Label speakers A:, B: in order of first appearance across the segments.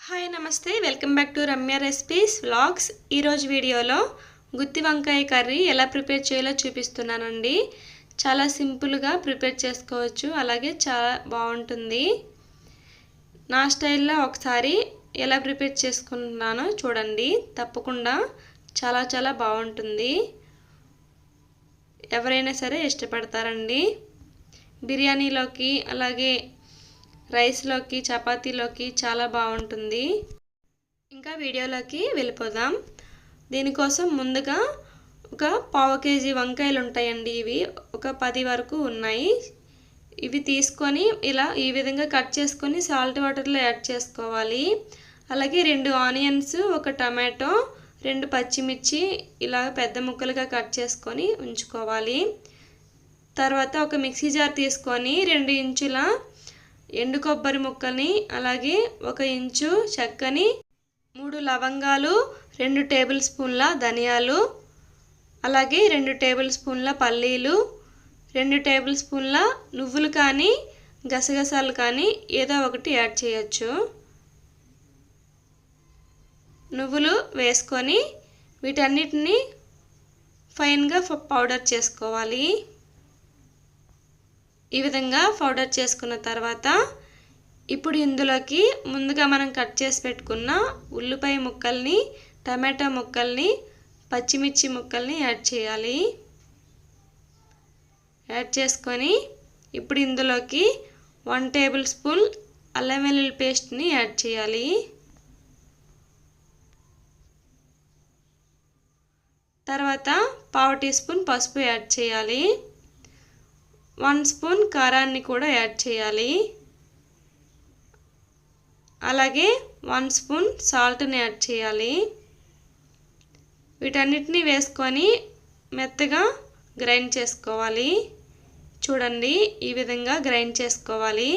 A: Hi నమస్తే welcome back to Ramya recipes vlogs. ఈరోజు వీడియోలో గుత్తి వంకాయ కర్రీ ఎలా ప్రిపేర్ చేయాలో చూపిస్తున్నానండి. చాలా సింపుల్గా ప్రిపేర్ చేసుకోవచ్చు, అలాగే చాలా బాగుంటుంది. నా స్టైల్లో ఒకసారి ఎలా ప్రిపేర్ చేసుకున్నానో చూడండి, తప్పకుండా చాలా బాగుంటుంది. ఎవరైనా సరే ఇష్టపడతారండి. బిర్యానీలోకి అలాగే రైస్లోకి చపాతీలోకి చాలా బాగుంటుంది. ఇంకా వీడియోలోకి వెళ్ళిపోదాం. దీనికోసం ముందుగా ఒక పావు కేజీ వంకాయలు ఉంటాయండి. ఇవి ఒక 10 వరకు ఉన్నాయి. ఇవి తీసుకొని ఇలా ఈ విధంగా కట్ చేసుకొని సాల్ట్ వాటర్లో యాడ్ చేసుకోవాలి. అలాగే 2 ఆనియన్స్, ఒక టమాటో, 2 పచ్చిమిర్చి ఇలా పెద్ద ముక్కలుగా కట్ చేసుకొని ఉంచుకోవాలి. తర్వాత ఒక మిక్సీ జార్ తీసుకొని 2 ఇంచుల ఎండు కొబ్బరి ముక్కని, అలాగే 1 ఇంచు చెక్కని, 3 లవంగాలు, 2 టేబుల్ స్పూన్ల ధనియాలు, అలాగే 2 టేబుల్ స్పూన్ల పల్లీలు, 2 టేబుల్ స్పూన్ల నువ్వులు కానీ గసగసాలు కానీ ఏదో ఒకటి యాడ్ చేయొచ్చు. నువ్వులు వేసుకొని వీటన్నిటిని ఫైన్గా పౌడర్ చేసుకోవాలి. ఈ విధంగా పౌడర్ చేసుకున్న తర్వాత ఇప్పుడు ఇందులోకి ముందుగా మనం కట్ చేసి పెట్టుకున్న ఉల్లిపాయ ముక్కల్ని, టమాటా ముక్కల్ని, పచ్చిమిర్చి ముక్కల్ని యాడ్ చేయాలి. యాడ్ చేసుకొని ఇప్పుడు ఇందులోకి 1 టేబుల్ స్పూన్ అల్లం వెల్లుల్లి పేస్ట్ని యాడ్ చేయాలి. తర్వాత పావు టీ స్పూన్ పసుపు యాడ్ చేయాలి. 1 స్పూన్ కారాన్ని కూడా యాడ్ చేయాలి. అలాగే 1 స్పూన్ సాల్ట్ని యాడ్ చేయాలి. వీటన్నిటిని వేసుకొని మెత్తగా గ్రైండ్ చేసుకోవాలి. చూడండి, ఈ విధంగా గ్రైండ్ చేసుకోవాలి.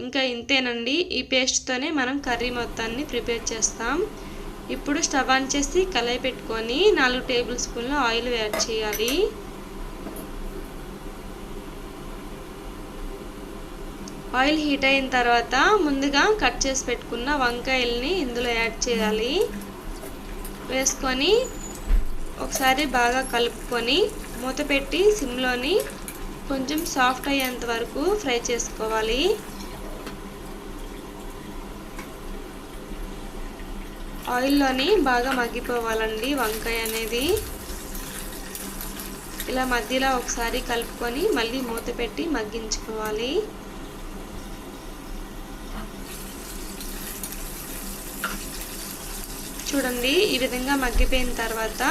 A: ఇంకా ఇంతేనండి. ఈ పేస్ట్తోనే మనం కర్రీ మొత్తాన్ని ప్రిపేర్ చేస్తాం. ఇప్పుడు స్టవ్ ఆన్ చేసి కళాయి పెట్టుకొని 4 టేబుల్ స్పూన్ల ఆయిల్ యాడ్ చేయాలి. ఆయిల్ హీట్ అయిన తర్వాత ముందుగా కట్ చేసి పెట్టుకున్న వంకాయల్ని ఇందులో యాడ్ చేయాలి. వేసుకొని ఒకసారి బాగా కలుపుకొని మూత పెట్టి సిమ్లోని కొంచెం సాఫ్ట్ అయ్యేంత వరకు ఫ్రై చేసుకోవాలి. ఆయిల్లోని బాగా మగ్గిపోవాలండి వంకాయ అనేది. ఇలా మధ్యలో ఒకసారి కలుపుకొని మళ్ళీ మూత పెట్టి మగ్గించుకోవాలి. చూడండి, ఈ విధంగా మగ్గిపోయిన తర్వాత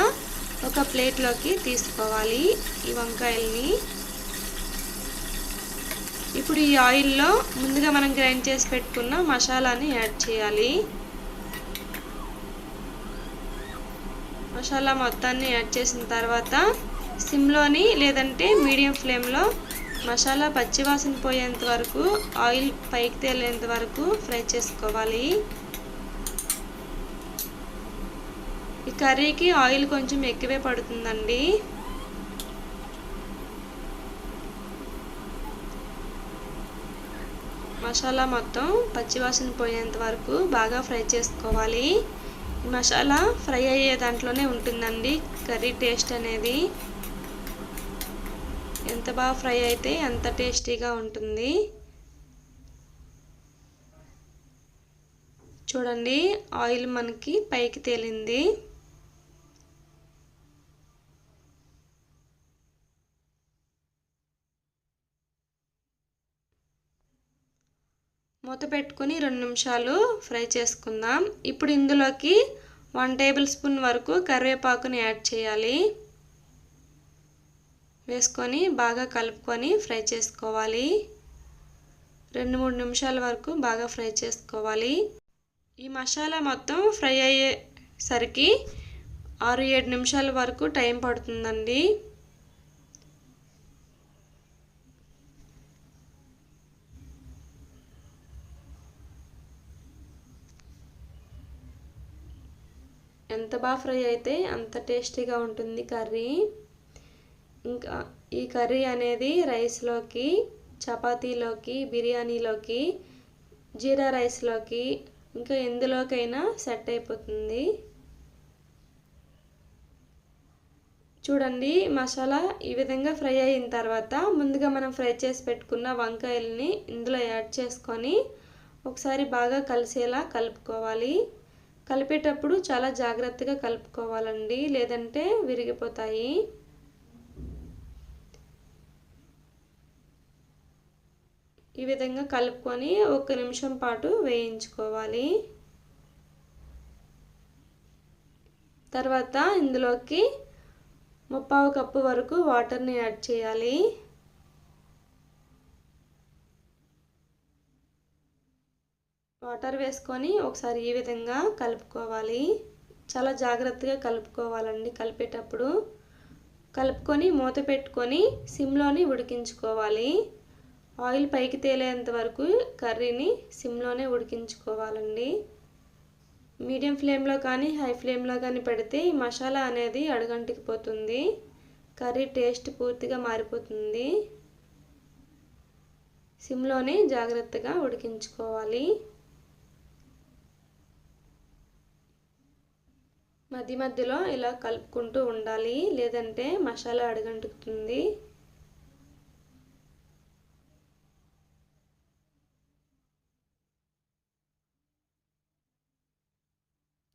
A: ఒక ప్లేట్లోకి తీసుకోవాలి ఈ వంకాయల్ని. ఇప్పుడు ఈ ఆయిల్లో ముందుగా మనం గ్రైండ్ చేసి పెట్టుకున్న మసాలాని యాడ్ చేయాలి. మసాలా మొత్తాన్ని యాడ్ చేసిన తర్వాత సిమ్లోని లేదంటే మీడియం ఫ్లేమ్లో మసాలా పచ్చివాసన పోయేంత వరకు, ఆయిల్ పైకి తేలేంత వరకు ఫ్రై చేసుకోవాలి. ఈ కర్రీకి ఆయిల్ కొంచెం ఎక్కువే పడుతుందండి. మసాలా మొత్తం పచ్చివాసన పోయేంత వరకు బాగా ఫ్రై చేసుకోవాలి. మసాలా ఫ్రై అయ్యే దాంట్లోనే ఉంటుందండి కర్రీ టేస్ట్ అనేది. ఎంత బాగా ఫ్రై అయితే అంత టేస్టీగా ఉంటుంది. చూడండి, ఆయిల్ మనకి పైకి తేలింది. మూత పెట్టుకొని 2 నిమిషాలు ఫ్రై చేసుకుందాం. ఇప్పుడు ఇందులోకి 1 టేబుల్ స్పూన్ వరకు కరివేపాకుని యాడ్ చేయాలి. వేసుకొని బాగా కలుపుకొని ఫ్రై చేసుకోవాలి. 2-3 నిమిషాల వరకు బాగా ఫ్రై చేసుకోవాలి. ఈ మసాలా మొత్తం ఫ్రై అయ్యేసరికి 6-7 నిమిషాల వరకు టైం పడుతుందండి. ఎంత బాగా ఫ్రై అయితే అంత టేస్టీగా ఉంటుంది కర్రీ. ఇంకా ఈ కర్రీ అనేది రైస్లోకి, చపాతీలోకి, బిర్యానీలోకి, జీరా రైస్లోకి, ఇంకా ఎందులోకైనా సెట్ అయిపోతుంది. చూడండి మసాలా ఈ విధంగా ఫ్రై అయిన తర్వాత ముందుగా మనం ఫ్రై చేసి పెట్టుకున్న వంకాయల్ని ఇందులో యాడ్ చేసుకొని ఒకసారి బాగా కలిసేలా కలుపుకోవాలి. కలిపేటప్పుడు చాలా జాగ్రత్తగా కలుపుకోవాలండి, లేదంటే విరిగిపోతాయి. ఈ విధంగా కలుపుకొని 1 నిమిషం పాటు వేయించుకోవాలి. తర్వాత ఇందులోకి 1/2 కప్పు వరకు వాటర్ని యాడ్ చేయాలి. వాటర్ వేసుకొని ఒకసారి ఈ విధంగా కలుపుకోవాలి. చాలా జాగ్రత్తగా కలుపుకోవాలండి కలిపేటప్పుడు. కలుపుకొని మూత పెట్టుకొని సిమ్లోని ఉడికించుకోవాలి. ఆయిల్ పైకి తేలేంత వరకు కర్రీని సిమ్లోనే ఉడికించుకోవాలండి. మీడియం ఫ్లేమ్లో కానీ హై ఫ్లేమ్లో కానీ పెడితే ఈ మసాలా అనేది అడుగంటికి పోతుంది, కర్రీ టేస్ట్ పూర్తిగా మారిపోతుంది. సిమ్లోనే జాగ్రత్తగా ఉడికించుకోవాలి. మధ్య మధ్యలో ఇలా కలుపుకుంటూ ఉండాలి, లేదంటే మసాలా అడుగంటుకుతుంది.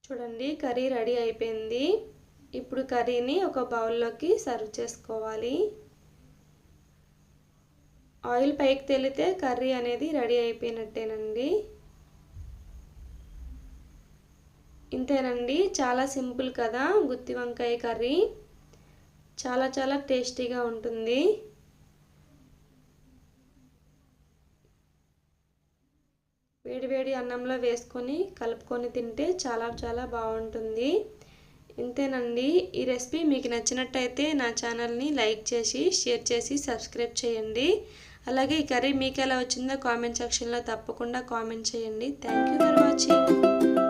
A: చూడండి కర్రీ రెడీ అయిపోయింది. ఇప్పుడు కర్రీని ఒక బౌల్లోకి సర్వ్ చేసుకోవాలి. ఆయిల్ పైకి తేలితే కర్రీ అనేది రెడీ అయిపోయినట్టేనండి. ఇంతేనండి, చాలా సింపుల్ కదా గుత్తి వంకాయ కర్రీ. చాలా టేస్టీగా ఉంటుంది. వేడి అన్నంలో వేసుకొని కలుపుకొని తింటే చాలా బాగుంటుంది. ఇంతేనండి, ఈ రెసిపీ మీకు నచ్చినట్టయితే నా ఛానల్ని లైక్ చేసి షేర్ చేసి సబ్స్క్రైబ్ చేయండి. అలాగే ఈ కర్రీ మీకు ఎలా వచ్చిందో కామెంట్ సెక్షన్లో తప్పకుండా కామెంట్ చేయండి. Thank you for watching.